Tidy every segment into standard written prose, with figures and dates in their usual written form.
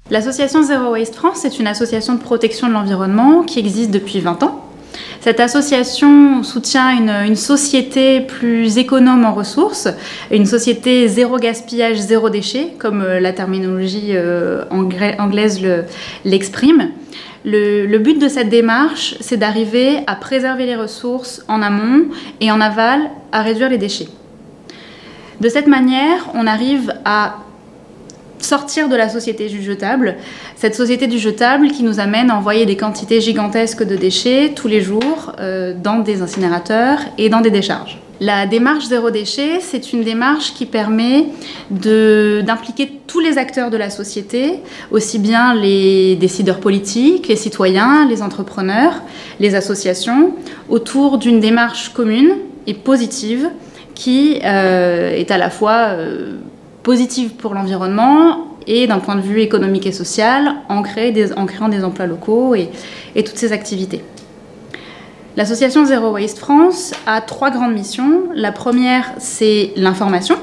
L'association Zero Waste France est une association de protection de l'environnement qui existe depuis 20 ans. Cette association soutient une société plus économe en ressources, une société zéro gaspillage, zéro déchet, comme la terminologie anglaise l'exprime. Le but de cette démarche, c'est d'arriver à préserver les ressources en amont et en aval, à réduire les déchets. De cette manière, on arrive à sortir de la société du jetable, cette société du jetable qui nous amène à envoyer des quantités gigantesques de déchets tous les jours dans des incinérateurs et dans des décharges. La démarche zéro déchet, c'est une démarche qui permet d'impliquer tous les acteurs de la société, aussi bien les décideurs politiques, les citoyens, les entrepreneurs, les associations, autour d'une démarche commune et positive qui est à la fois positive pour l'environnement et d'un point de vue économique et social en créant des emplois locaux et toutes ces activités. L'association Zero Waste France a 3 grandes missions. La première, c'est l'information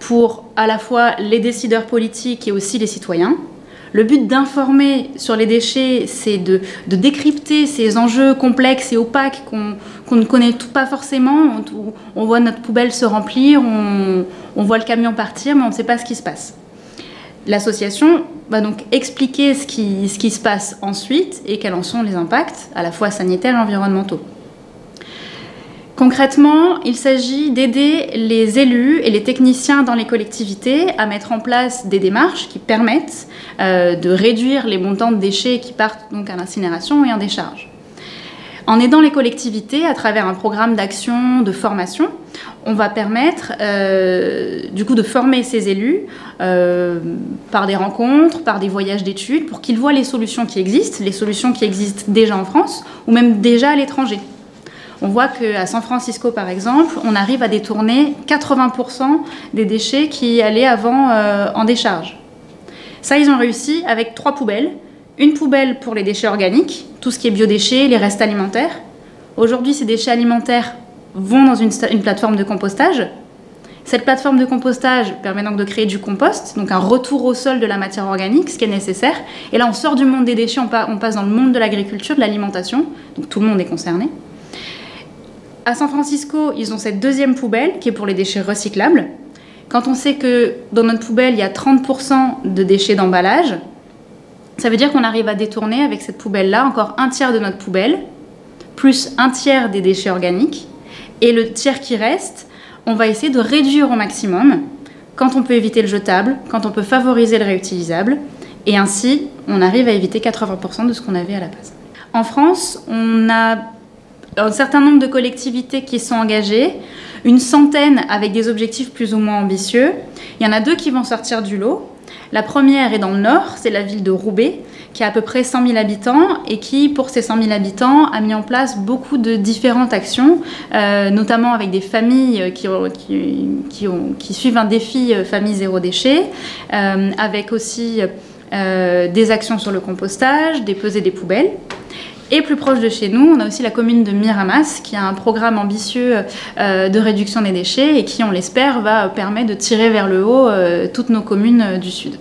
pour à la fois les décideurs politiques et aussi les citoyens. Le but d'informer sur les déchets, c'est de décrypter ces enjeux complexes et opaques qu'on ne connaît pas forcément. On voit notre poubelle se remplir, on voit le camion partir, mais on ne sait pas ce qui se passe. L'association va donc expliquer ce qui se passe ensuite et quels en sont les impacts, à la fois sanitaires et environnementaux. Concrètement, il s'agit d'aider les élus et les techniciens dans les collectivités à mettre en place des démarches qui permettent de réduire les montants de déchets qui partent donc à l'incinération et en décharge. En aidant les collectivités à travers un programme d'action, de formation, on va permettre du coup de former ces élus par des rencontres, par des voyages d'études, pour qu'ils voient les solutions qui existent déjà en France ou même déjà à l'étranger. On voit qu'à San Francisco, par exemple, on arrive à détourner 80% des déchets qui allaient avant en décharge. Ça, ils ont réussi avec 3 poubelles. Une poubelle pour les déchets organiques, tout ce qui est biodéchets, les restes alimentaires. Aujourd'hui, ces déchets alimentaires vont dans une plateforme de compostage. Cette plateforme de compostage permet donc de créer du compost, donc un retour au sol de la matière organique, ce qui est nécessaire. Et là, on sort du monde des déchets, on passe dans le monde de l'agriculture, de l'alimentation, donc tout le monde est concerné. À San Francisco, ils ont cette deuxième poubelle qui est pour les déchets recyclables. Quand on sait que dans notre poubelle, il y a 30% de déchets d'emballage, ça veut dire qu'on arrive à détourner avec cette poubelle-là encore 1/3 de notre poubelle, plus 1/3 des déchets organiques. Et le tiers qui reste, on va essayer de réduire au maximum quand on peut éviter le jetable, quand on peut favoriser le réutilisable. Et ainsi, on arrive à éviter 80% de ce qu'on avait à la base. En France, on a un certain nombre de collectivités qui sont engagées, une centaine avec des objectifs plus ou moins ambitieux. Il y en a 2 qui vont sortir du lot. La première est dans le nord, c'est la ville de Roubaix, qui a à peu près 100 000 habitants et qui, pour ces 100 000 habitants, a mis en place beaucoup de différentes actions, notamment avec des familles qui suivent un défi famille zéro déchet, avec aussi des actions sur le compostage, des pesées des poubelles. Et plus proche de chez nous, on a aussi la commune de Miramas qui a un programme ambitieux de réduction des déchets et qui, on l'espère, va permettre de tirer vers le haut toutes nos communes du Sud.